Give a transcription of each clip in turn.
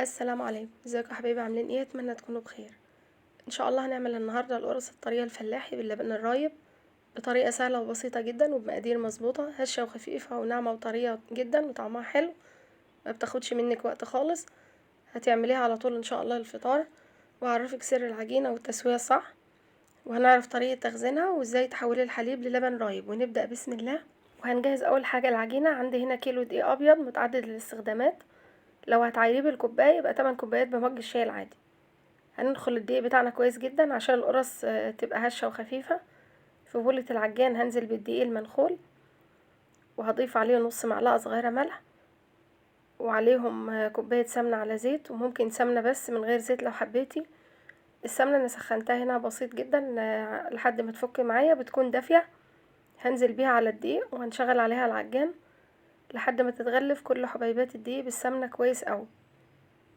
السلام عليكم، ازيكم يا حبايبي؟ عاملين ايه؟ اتمنى تكونوا بخير. ان شاء الله هنعمل النهارده القرص الطريه الفلاحي باللبن الرايب بطريقه سهله وبسيطه جدا وبمقادير مظبوطه، هشه وخفيفه وناعمه وطريه جدا وطعمها حلو، ما بتاخدش منك وقت خالص. هتعمليها على طول ان شاء الله للفطار، وهعرفك سر العجينه والتسويه الصح، وهنعرف طريقه تخزينها وازاي تحولي الحليب للبن رايب. ونبدا بسم الله. وهنجهز اول حاجه العجينه. عندي هنا كيلو دقيق ابيض متعدد الاستخدامات، لو هتعيريه بالكوبايه يبقى 8 كوبايات بمج الشاي العادي. هندخل الدقيق بتاعنا كويس جدا عشان القرص تبقى هشة وخفيفة. في بولة العجان هنزل بالدقيق المنخول، وهضيف عليه نص معلقة صغيرة ملح، وعليهم كوباية سمنة على زيت، وممكن سمنة بس من غير زيت لو حبيتي. السمنة انا سخنتها هنا بسيط جدا لحد ما تفك معايا، بتكون دافية. هنزل بيها على الدقيق وهنشغل عليها العجان لحد ما تتغلف كل حبيبات الدقيق بالسمنة كويس اوي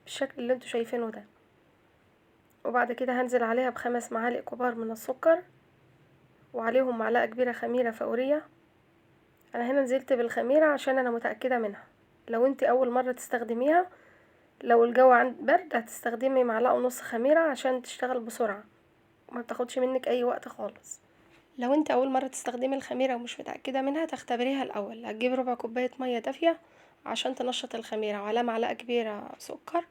بالشكل اللي انتوا شايفينه ده. وبعد كده هنزل عليها ب5 معالق كبار من السكر، وعليهم معلقة كبيرة خميرة فورية. انا هنا نزلت بالخميرة عشان انا متأكدة منها. لو انتي اول مرة تستخدميها، لو الجو عند برد هتستخدمي معلقة ونص خميرة عشان تشتغل بسرعة وما بتاخدش منك اي وقت خالص. لو انت اول مرة تستخدمي الخميرة ومش متأكدة منها، تختبريها الاول. هتجيبي ربع كوباية مية دافية عشان تنشط الخميرة، وعلى معلقة كبيرة سكر،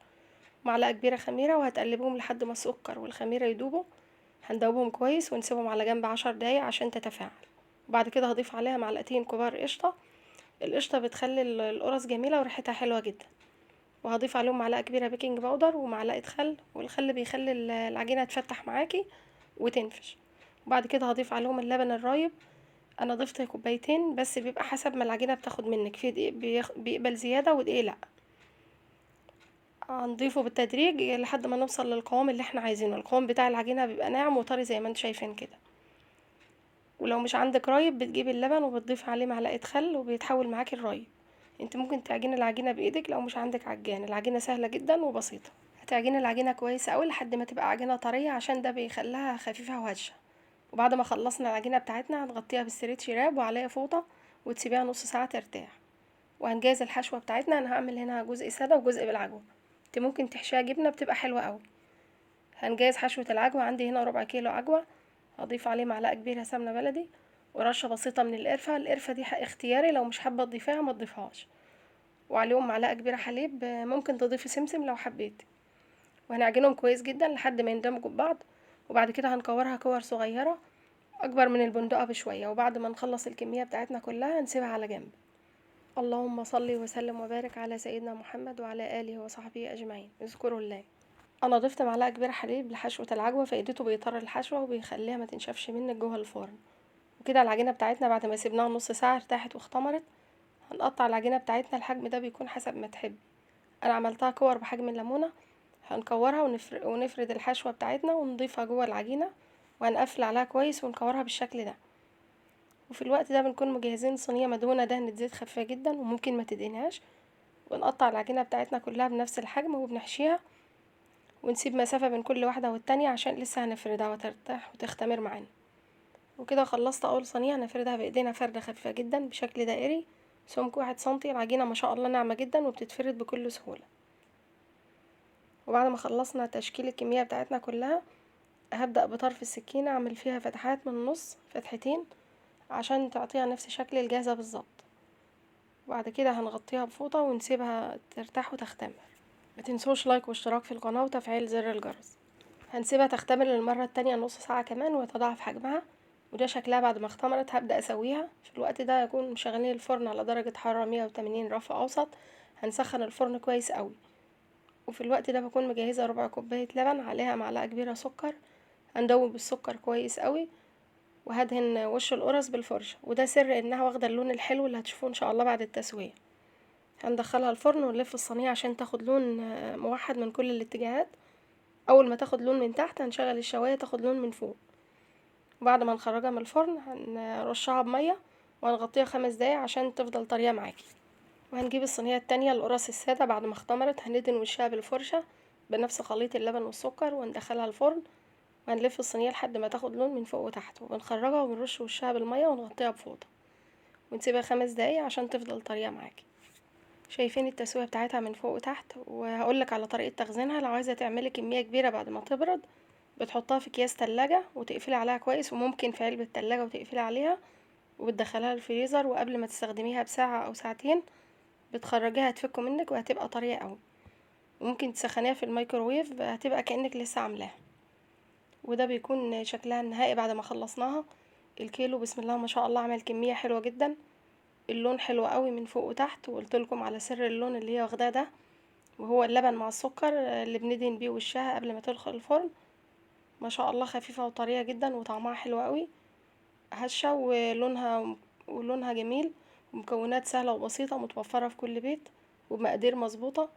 معلقة كبيرة خميرة، وهتقلبهم لحد ما السكر والخميرة يدوبوا. هندوبهم كويس ونسيبهم على جنب 10 دقايق عشان تتفاعل. وبعد كده هضيف عليها معلقتين كبار قشطة. القشطة بتخلي القرص جميلة وريحتها حلوة جدا. وهضيف عليهم معلقة كبيرة بيكنج باودر ومعلقة خل، والخل بيخلي العجينة تفتح معاكي وتنفش. وبعد كده هضيف عليهم اللبن الرايب. انا ضفت كوبايتين بس، بيبقى حسب ما العجينة بتاخد منك، في دقيق بيقبل زيادة ودقيق لا. هنضيفه بالتدريج لحد ما نوصل للقوام اللي احنا عايزينه. القوام بتاع العجينة بيبقى ناعم وطري زي ما انتوا شايفين كده. ولو مش عندك رايب بتجيبي اللبن وبتضيف عليه معلقة خل وبيتحول معاكي الرايب. انت ممكن تعجني العجينة بايدك لو مش عندك عجان. العجينة سهلة جدا وبسيطة. هتعجني العجينة كويس اوي لحد ما تبقى عجينة طرية عشان ده بيخليها خفيفة وهشة. وبعد ما خلصنا العجينة بتاعتنا هنغطيها بالستريتش راب وعليها فوطة وتسيبيها نص ساعة ترتاح. وهنجهز الحشوة بتاعتنا. انا هعمل هنا جزء سادة وجزء بالعجوة. انت ممكن تحشيها جبنة بتبقى حلوة اوي. هنجهز حشوة العجوة. عندي هنا ربع كيلو عجوة، هضيف عليه معلقة كبيرة سمنة بلدي ورشة بسيطة من القرفة. القرفة دي اختياري، لو مش حابة تضيفيها ما تضيفهاش. وعليهم معلقة كبيرة حليب، ممكن تضيفي سمسم لو حبيت. وهنعجنهم كويس جدا لحد ما يندمجوا ببعض. وبعد كده هنكورها كور صغيرة اكبر من البندقة بشوية. وبعد ما نخلص الكمية بتاعتنا كلها هنسيبها على جنب. اللهم صل وسلم وبارك على سيدنا محمد وعلى آله وصحبه أجمعين. اذكروا الله. انا ضفت معلقه كبيره حليب لحشوه العجوه، فايدته بيطر الحشوه وبيخليها ما تنشفش منك جوه الفرن. وكده العجينه بتاعتنا بعد ما سيبناها نص ساعه ارتاحت واختمرت. هنقطع العجينه بتاعتنا. الحجم ده بيكون حسب ما تحبي. انا عملتها كور بحجم الليمونه. هنكورها ونفرد الحشوه بتاعتنا ونضيفها جوه العجينه، وهنقفل عليها كويس ونكورها بالشكل ده. وفي الوقت ده بنكون مجهزين صينيه مدهونه دهنه زيت خفيفه جدا وممكن ما تدهنهاش. ونقطع العجينه بتاعتنا كلها بنفس الحجم وبنحشيها، ونسيب مسافة بين كل واحدة والتانية عشان لسه هنفردها وترتاح وتختمر معانا. وكده خلصت اول صينية. هنفردها بايدينا فردة خفيفة جدا بشكل دائري، سمك 1 سنتي. العجينة ما شاء الله ناعمة جدا وبتتفرد بكل سهولة. وبعد ما خلصنا تشكيل الكمية بتاعتنا كلها، هبدأ بطرف السكينة اعمل فيها فتحات من النص، فتحتين، عشان تعطيها نفس شكل الجاهزة بالظبط. وبعد كده هنغطيها بفوطة ونسيبها ترتاح وتختمر. ما تنسوش لايك واشتراك في القناة وتفعيل زر الجرس. هنسيبها تختمر للمرة التانية نص ساعة كمان ويتضاعف حجمها. وده شكلها بعد ما اختمرت. هبدأ اسويها. في الوقت ده يكون مشغلين الفرن على درجة حرارة 180 رف اوسط. هنسخن الفرن كويس قوي. وفي الوقت ده بكون مجهزة ربع كوباية لبن عليها معلقة كبيرة سكر. هندوب السكر كويس قوي، وهدهن وش القرص بالفرشة. وده سر انها واخدة اللون الحلو اللي هتشوفوه ان شاء الله بعد التسوية. هندخلها الفرن ونلف الصينية عشان تاخد لون موحد من كل الاتجاهات. اول ما تاخد لون من تحت هنشغل الشواية تاخد لون من فوق. بعد ما نخرجها من الفرن هنرشها بمية وهنغطيها 5 دقايق عشان تفضل طرية معاكي. وهنجيب الصينية التانية القراص السادة بعد ما اختمرت، هندهن وشها بالفرشة بنفس خليط اللبن والسكر وندخلها الفرن. وهنلف الصينية لحد ما تاخد لون من فوق وتحت، وبنخرجها ونرش وشها بالمية ونغطيها بفوطة ونسيبها 5 دقايق عشان تفضل طرية معاكي. شايفين التسوية بتاعتها من فوق وتحت. وهقولك على طريقة تخزينها. لو عايزة تعملي كمية كبيرة بعد ما تبرد، بتحطها في اكياس تلاجة وتقفلي عليها كويس، وممكن في علبة تلاجة وتقفلي عليها، وبتدخليها الفريزر، وقبل ما تستخدميها بساعة او ساعتين بتخرجيها تفك منك وهتبقى طرية قوي. وممكن تسخنيها في الميكروويف، هتبقى كأنك لسه عاملاها. وده بيكون شكلها النهائي بعد ما خلصناها. الكيلو بسم الله ما شاء الله عمل كمية حلوة جدا. اللون حلو قوي من فوق وتحت، وقلت لكم على سر اللون اللي هي واخداه ده، وهو اللبن مع السكر اللي بندهن بيه وشها قبل ما تدخل الفرن. ما شاء الله خفيفة وطرية جدا وطعمها حلو قوي، هشة ولونها جميل. ومكونات سهلة وبسيطة متوفرة في كل بيت، وبمقادير مظبوطة.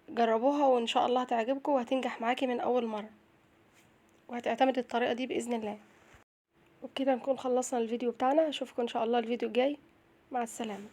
جربوها وان شاء الله هتعجبكم وهتنجح معاكي من اول مرة، وهتعتمد الطريقة دي بإذن الله. وبكده نكون خلصنا الفيديو بتاعنا. اشوفكم ان شاء الله الفيديو الجاي. مع السلامة.